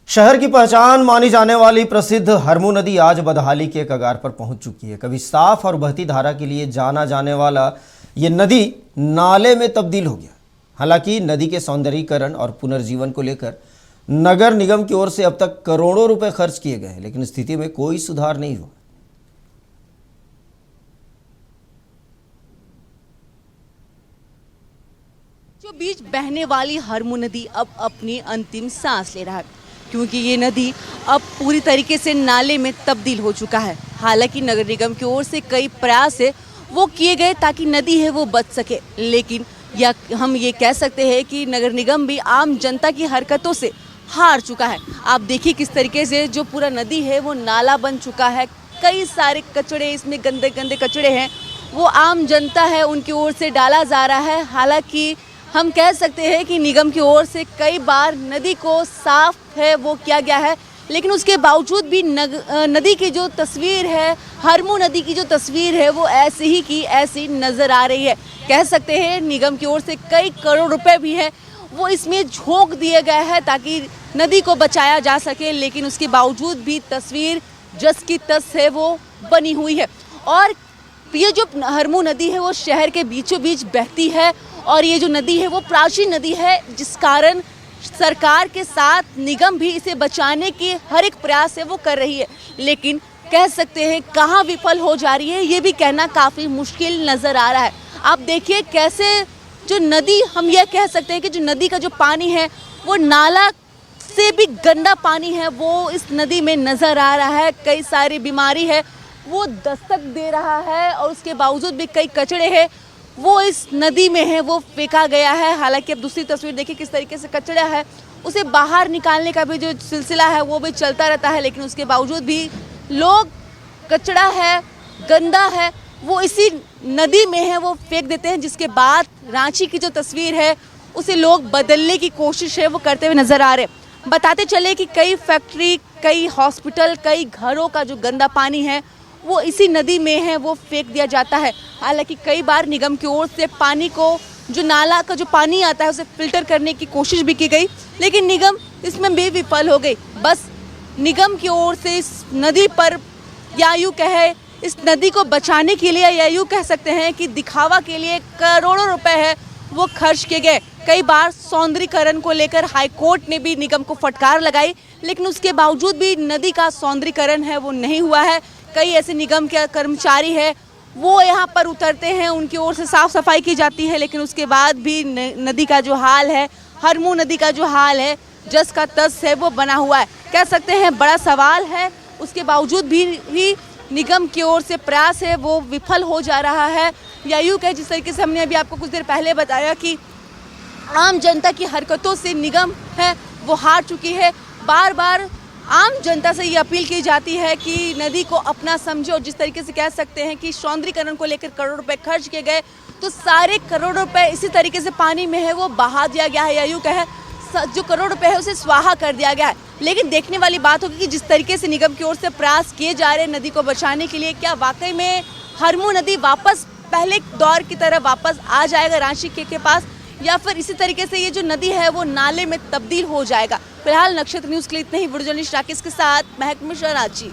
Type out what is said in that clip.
शहर की पहचान मानी जाने वाली प्रसिद्ध हरमू नदी आज बदहाली के कगार पर पहुंच चुकी है। कभी साफ और बहती धारा के लिए जाना जाने वाला ये नदी नाले में तब्दील हो गया। हालांकि नदी के सौंदर्यीकरण और पुनर्जीवन को लेकर नगर निगम की ओर से अब तक करोड़ों रुपए खर्च किए गए हैं, लेकिन स्थिति में कोई सुधार नहीं हुआ। जो बीच बहने वाली हरमू नदी अब अपनी अंतिम सांस ले रहा है, क्योंकि ये नदी अब पूरी तरीके से नाले में तब्दील हो चुका है। हालांकि नगर निगम की ओर से कई प्रयास है वो किए गए ताकि नदी है वो बच सके, लेकिन या हम ये कह सकते हैं कि नगर निगम भी आम जनता की हरकतों से हार चुका है। आप देखिए किस तरीके से जो पूरा नदी है वो नाला बन चुका है। कई सारे कचड़े, इसमें गंदे गंदे कचड़े हैं, वो आम जनता है उनकी ओर से डाला जा रहा है। हालांकि हम कह सकते हैं कि निगम की ओर से कई बार नदी को साफ है वो किया गया है, लेकिन उसके बावजूद भी नदी की जो तस्वीर है, हरमू नदी की जो तस्वीर है वो ऐसी ही की ऐसी नज़र आ रही है। कह सकते हैं निगम की ओर से कई करोड़ रुपए भी है वो इसमें झोंक दिए गए हैं ताकि नदी को बचाया जा सके, लेकिन उसके बावजूद भी तस्वीर जस की तस है वो बनी हुई है। और ये जो हरमू नदी है वो शहर के बीचों बीच बहती है और ये जो नदी है वो प्राचीन नदी है, जिस कारण सरकार के साथ निगम भी इसे बचाने की हर एक प्रयास है वो कर रही है, लेकिन कह सकते हैं कहाँ विफल हो जा रही है ये भी कहना काफ़ी मुश्किल नज़र आ रहा है। आप देखिए कैसे जो नदी, हम ये कह सकते हैं कि जो नदी का जो पानी है वो नाला से भी गंदा पानी है वो इस नदी में नज़र आ रहा है। कई सारी बीमारी है वो दस्तक दे रहा है और उसके बावजूद भी कई कचड़े हैं वो इस नदी में है वो फेंका गया है। हालांकि अब दूसरी तस्वीर देखिए किस तरीके से कचरा है, उसे बाहर निकालने का भी जो सिलसिला है वो भी चलता रहता है, लेकिन उसके बावजूद भी लोग कचरा है, गंदा है, वो इसी नदी में है वो फेंक देते हैं, जिसके बाद रांची की जो तस्वीर है उसे लोग बदलने की कोशिश है वो करते हुए नजर आ रहे। बताते चले कि कई फैक्ट्री, कई हॉस्पिटल, कई घरों का जो गंदा पानी है वो इसी नदी में है वो फेंक दिया जाता है। हालांकि कई बार निगम की ओर से पानी को, जो नाला का जो पानी आता है उसे फिल्टर करने की कोशिश भी की गई, लेकिन निगम इसमें भी विफल हो गई। बस निगम की ओर से इस नदी पर, या यूँ कहे इस नदी को बचाने के लिए, या यूँ कह सकते हैं कि दिखावा के लिए करोड़ों रुपए है वो खर्च किए गए। कई बार सौंदर्यीकरण को लेकर हाईकोर्ट ने भी निगम को फटकार लगाई, लेकिन उसके बावजूद भी नदी का सौंदर्यीकरण है वो नहीं हुआ है। कई ऐसे निगम के कर्मचारी है वो यहाँ पर उतरते हैं, उनकी ओर से साफ सफाई की जाती है, लेकिन उसके बाद भी नदी का जो हाल है, हरमू नदी का जो हाल है, जस का तस है वो बना हुआ है। कह सकते हैं बड़ा सवाल है, उसके बावजूद भी निगम की ओर से प्रयास है वो विफल हो जा रहा है। या यूँ कहे जिस तरीके से हमने अभी आपको कुछ देर पहले बताया कि आम जनता की हरकतों से निगम है वो हार चुकी है। बार बार आम जनता से ये अपील की जाती है कि नदी को अपना समझो। जिस तरीके से कह सकते हैं कि सौंदर्यीकरण को लेकर करोड़ रुपए खर्च किए गए, तो सारे करोड़ रुपए इसी तरीके से पानी में है वो बहा दिया गया है, या यूँ कहे जो करोड़ रुपए है उसे स्वाहा कर दिया गया है। लेकिन देखने वाली बात होगी कि जिस तरीके से निगम की ओर से प्रयास किए जा रहे हैं नदी को बचाने के लिए, क्या वाकई में हरमू नदी वापस पहले दौर की तरह वापस आ जाएगा रांची के पास, या फिर इसी तरीके से ये जो नदी है वो नाले में तब्दील हो जाएगा। फिलहाल नक्षत्र न्यूज़ के लिए इतना ही। वीडियो जर्नलिस्ट राकेश के साथ महक मिश्रा, रांची।